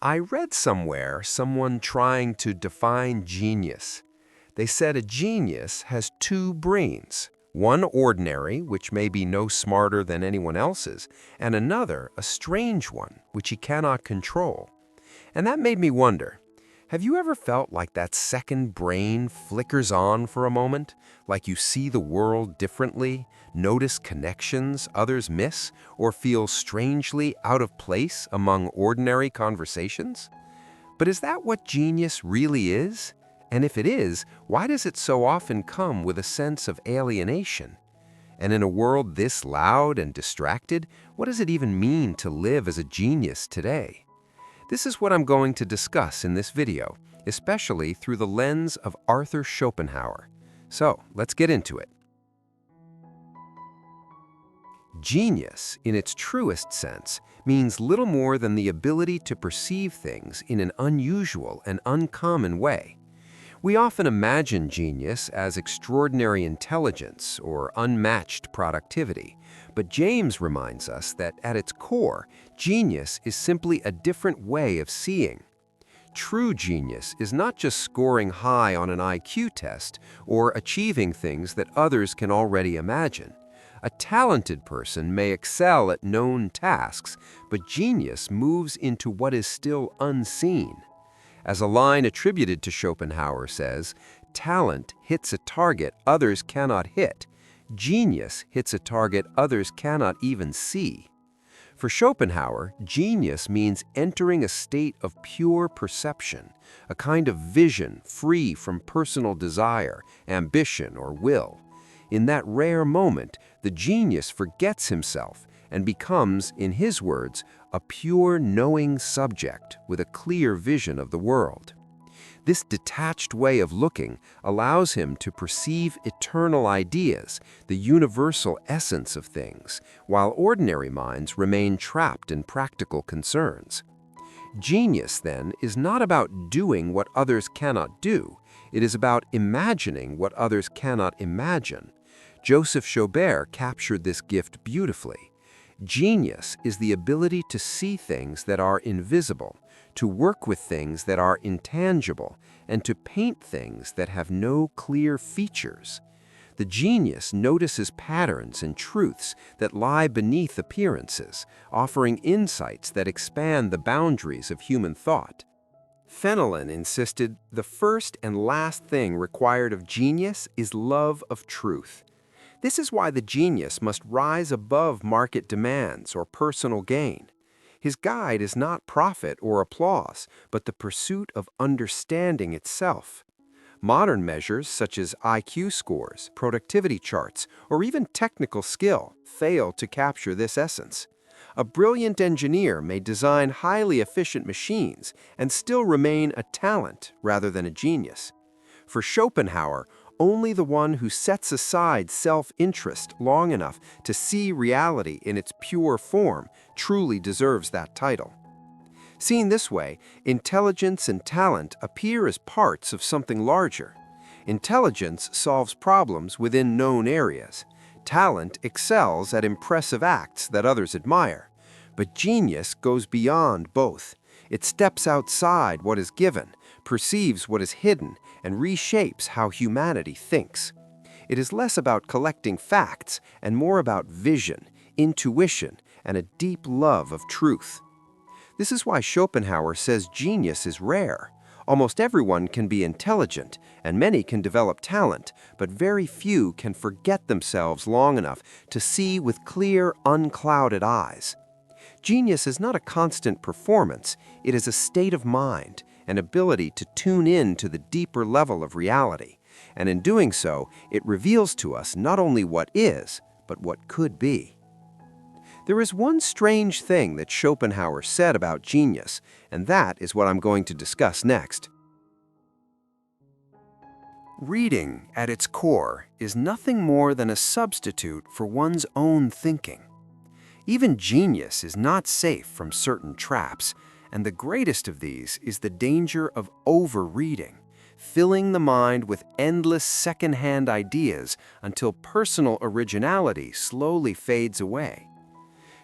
I read somewhere someone trying to define genius. They said a genius has two brains, one ordinary, which may be no smarter than anyone else's, and another, a strange one, which he cannot control. And that made me wonder, have you ever felt like that second brain flickers on for a moment? Like you see the world differently, notice connections others miss, or feel strangely out of place among ordinary conversations? But is that what genius really is? And if it is, why does it so often come with a sense of alienation? And in a world this loud and distracted, what does it even mean to live as a genius today? This is what I'm going to discuss in this video, especially through the lens of Arthur Schopenhauer. So, let's get into it. Genius, in its truest sense, means little more than the ability to perceive things in an unusual and uncommon way. We often imagine genius as extraordinary intelligence or unmatched productivity, but James reminds us that at its core, genius is simply a different way of seeing. True genius is not just scoring high on an IQ test or achieving things that others can already imagine. A talented person may excel at known tasks, but genius moves into what is still unseen. As a line attributed to Schopenhauer says, talent hits a target others cannot hit. Genius hits a target others cannot even see. For Schopenhauer, genius means entering a state of pure perception, a kind of vision free from personal desire, ambition, or will. In that rare moment, the genius forgets himself and becomes, in his words, a pure knowing subject with a clear vision of the world. This detached way of looking allows him to perceive eternal ideas, the universal essence of things, while ordinary minds remain trapped in practical concerns. Genius, then, is not about doing what others cannot do. It is about imagining what others cannot imagine. Joseph Joubert captured this gift beautifully. Genius is the ability to see things that are invisible, to work with things that are intangible, and to paint things that have no clear features. The genius notices patterns and truths that lie beneath appearances, offering insights that expand the boundaries of human thought. Fenelon insisted the first and last thing required of genius is love of truth. This is why the genius must rise above market demands or personal gain. His guide is not profit or applause, but the pursuit of understanding itself. Modern measures such as IQ scores, productivity charts, or even technical skill fail to capture this essence. A brilliant engineer may design highly efficient machines and still remain a talent rather than a genius. For Schopenhauer, only the one who sets aside self-interest long enough to see reality in its pure form truly deserves that title. Seen this way, intelligence and talent appear as parts of something larger. Intelligence solves problems within known areas. Talent excels at impressive acts that others admire. But genius goes beyond both. It steps outside what is given, perceives what is hidden, and reshapes how humanity thinks. It is less about collecting facts and more about vision, intuition, and a deep love of truth. This is why Schopenhauer says genius is rare. Almost everyone can be intelligent, and many can develop talent, but very few can forget themselves long enough to see with clear, unclouded eyes. Genius is not a constant performance, it is a state of mind, an ability to tune in to the deeper level of reality. And in doing so, it reveals to us not only what is, but what could be. There is one strange thing that Schopenhauer said about genius, and that is what I'm going to discuss next. Reading, at its core, is nothing more than a substitute for one's own thinking. Even genius is not safe from certain traps, and the greatest of these is the danger of over-reading, filling the mind with endless second-hand ideas until personal originality slowly fades away.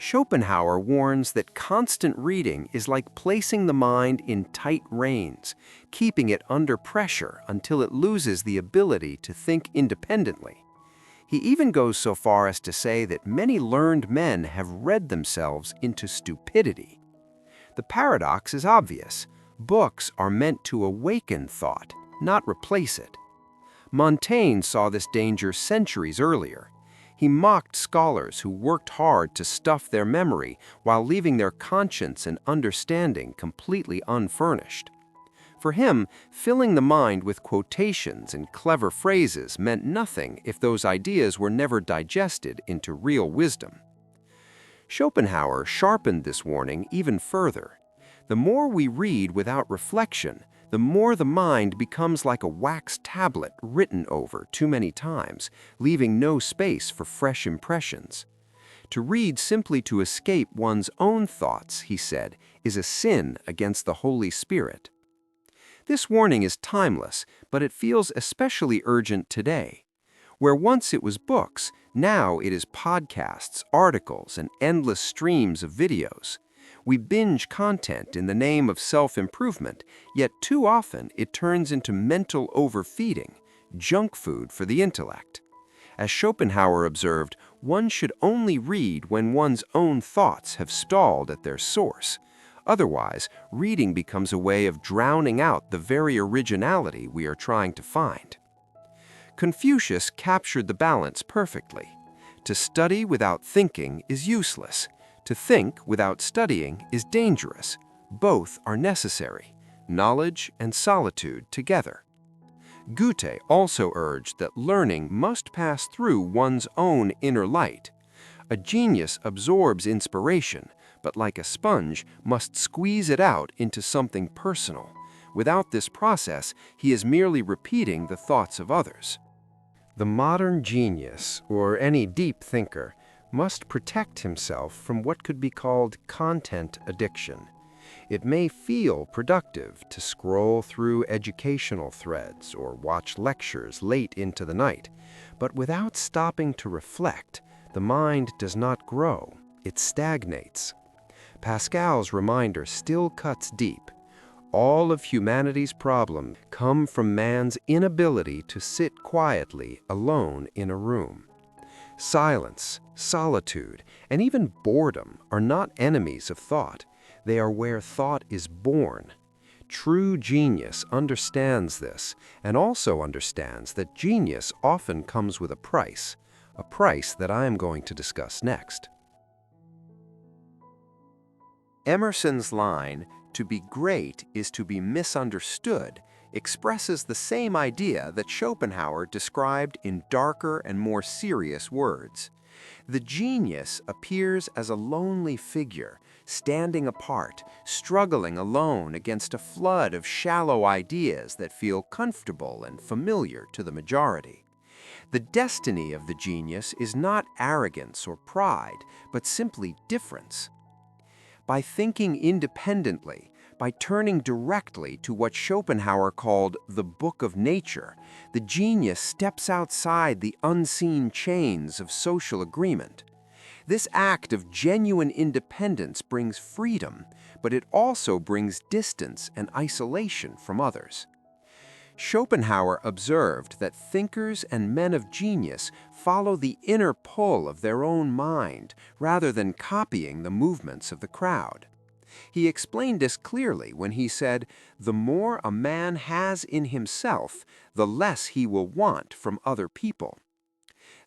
Schopenhauer warns that constant reading is like placing the mind in tight reins, keeping it under pressure until it loses the ability to think independently. He even goes so far as to say that many learned men have read themselves into stupidity. The paradox is obvious. Books are meant to awaken thought, not replace it. Montaigne saw this danger centuries earlier. He mocked scholars who worked hard to stuff their memory while leaving their conscience and understanding completely unfurnished. For him, filling the mind with quotations and clever phrases meant nothing if those ideas were never digested into real wisdom. Schopenhauer sharpened this warning even further. The more we read without reflection, the more the mind becomes like a wax tablet written over too many times, leaving no space for fresh impressions. To read simply to escape one's own thoughts, he said, is a sin against the Holy Spirit. This warning is timeless, but it feels especially urgent today. Where once it was books, now it is podcasts, articles, and endless streams of videos. We binge content in the name of self-improvement, yet too often it turns into mental overfeeding, junk food for the intellect. As Schopenhauer observed, one should only read when one's own thoughts have stalled at their source. Otherwise, reading becomes a way of drowning out the very originality we are trying to find. Confucius captured the balance perfectly. To study without thinking is useless. To think without studying is dangerous. Both are necessary, knowledge and solitude together. Goethe also urged that learning must pass through one's own inner light. A genius absorbs inspiration, but like a sponge, must squeeze it out into something personal. Without this process, he is merely repeating the thoughts of others. The modern genius, or any deep thinker, must protect himself from what could be called content addiction. It may feel productive to scroll through educational threads or watch lectures late into the night, but without stopping to reflect, the mind does not grow, it stagnates. Pascal's reminder still cuts deep. All of humanity's problems come from man's inability to sit quietly alone in a room. Silence, solitude, and even boredom are not enemies of thought. They are where thought is born. True genius understands this, and also understands that genius often comes with a price that I am going to discuss next. Emerson's line, "To be great is to be misunderstood," expresses the same idea that Schopenhauer described in darker and more serious words. The genius appears as a lonely figure, standing apart, struggling alone against a flood of shallow ideas that feel comfortable and familiar to the majority. The destiny of the genius is not arrogance or pride, but simply difference. By thinking independently, by turning directly to what Schopenhauer called the book of nature, the genius steps outside the unseen chains of social agreement. This act of genuine independence brings freedom, but it also brings distance and isolation from others. Schopenhauer observed that thinkers and men of genius follow the inner pull of their own mind rather than copying the movements of the crowd. He explained this clearly when he said, "The more a man has in himself, the less he will want from other people."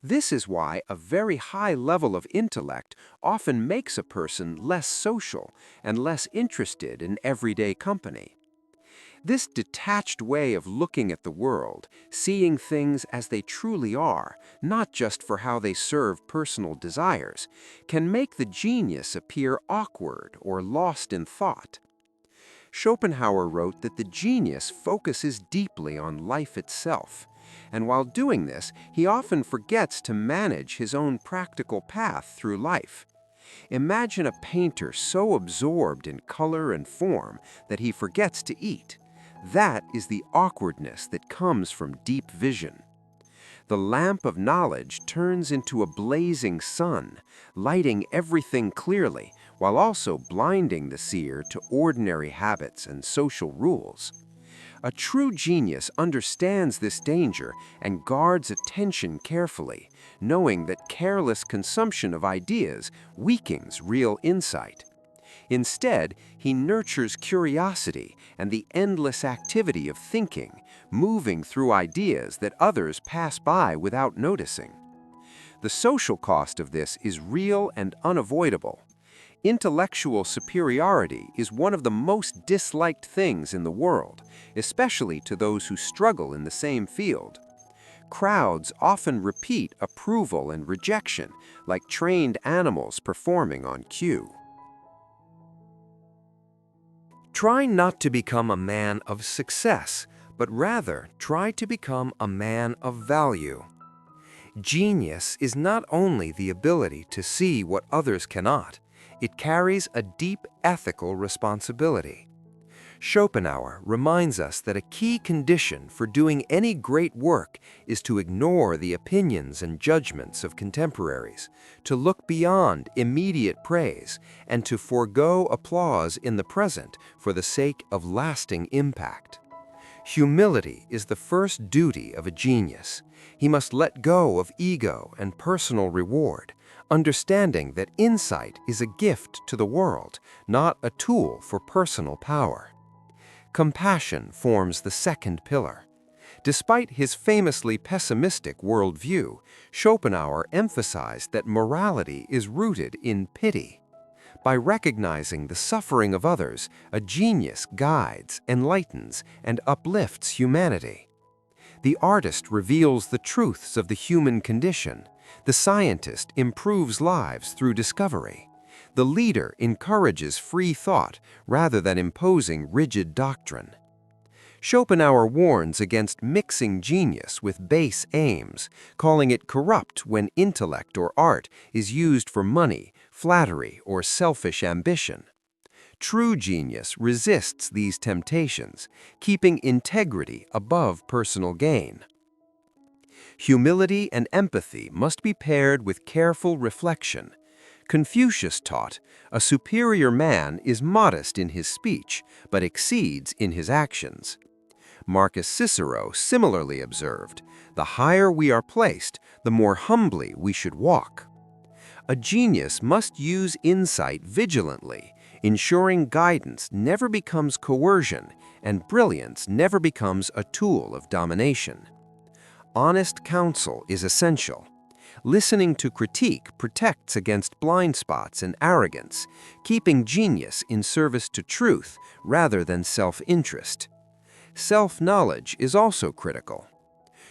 This is why a very high level of intellect often makes a person less social and less interested in everyday company. This detached way of looking at the world, seeing things as they truly are, not just for how they serve personal desires, can make the genius appear awkward or lost in thought. Schopenhauer wrote that the genius focuses deeply on life itself, and while doing this, he often forgets to manage his own practical path through life. Imagine a painter so absorbed in color and form that he forgets to eat. That is the awkwardness that comes from deep vision. The lamp of knowledge turns into a blazing sun, lighting everything clearly, while also blinding the seer to ordinary habits and social rules. A true genius understands this danger and guards attention carefully, knowing that careless consumption of ideas weakens real insight. Instead, he nurtures curiosity and the endless activity of thinking, moving through ideas that others pass by without noticing. The social cost of this is real and unavoidable. Intellectual superiority is one of the most disliked things in the world, especially to those who struggle in the same field. Crowds often repeat approval and rejection, like trained animals performing on cue. Try not to become a man of success, but rather try to become a man of value. Genius is not only the ability to see what others cannot, it carries a deep ethical responsibility. Schopenhauer reminds us that a key condition for doing any great work is to ignore the opinions and judgments of contemporaries, to look beyond immediate praise, and to forego applause in the present for the sake of lasting impact. Humility is the first duty of a genius. He must let go of ego and personal reward, understanding that insight is a gift to the world, not a tool for personal power. Compassion forms the second pillar. Despite his famously pessimistic worldview, Schopenhauer emphasized that morality is rooted in pity. By recognizing the suffering of others, a genius guides, enlightens, and uplifts humanity. The artist reveals the truths of the human condition. The scientist improves lives through discovery. The leader encourages free thought rather than imposing rigid doctrine. Schopenhauer warns against mixing genius with base aims, calling it corrupt when intellect or art is used for money, flattery, or selfish ambition. True genius resists these temptations, keeping integrity above personal gain. Humility and empathy must be paired with careful reflection. Confucius taught, a superior man is modest in his speech, but exceeds in his actions. Marcus Cicero similarly observed, the higher we are placed, the more humbly we should walk. A genius must use insight vigilantly, ensuring guidance never becomes coercion and brilliance never becomes a tool of domination. Honest counsel is essential. Listening to critique protects against blind spots and arrogance, keeping genius in service to truth rather than self-interest. Self-knowledge is also critical.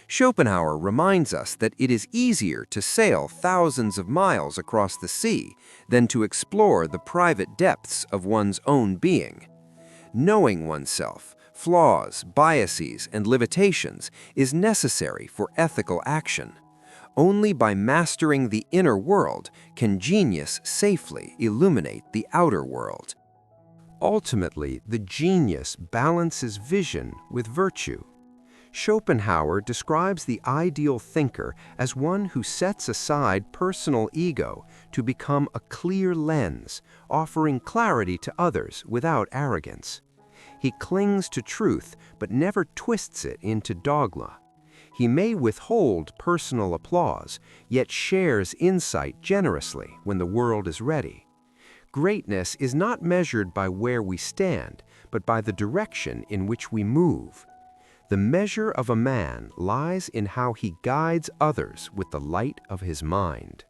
Schopenhauer reminds us that it is easier to sail thousands of miles across the sea than to explore the private depths of one's own being. Knowing oneself, flaws, biases, and limitations is necessary for ethical action. Only by mastering the inner world can genius safely illuminate the outer world. Ultimately, the genius balances vision with virtue. Schopenhauer describes the ideal thinker as one who sets aside personal ego to become a clear lens, offering clarity to others without arrogance. He clings to truth but never twists it into dogma. He may withhold personal applause, yet shares insight generously when the world is ready. Greatness is not measured by where we stand, but by the direction in which we move. The measure of a man lies in how he guides others with the light of his mind.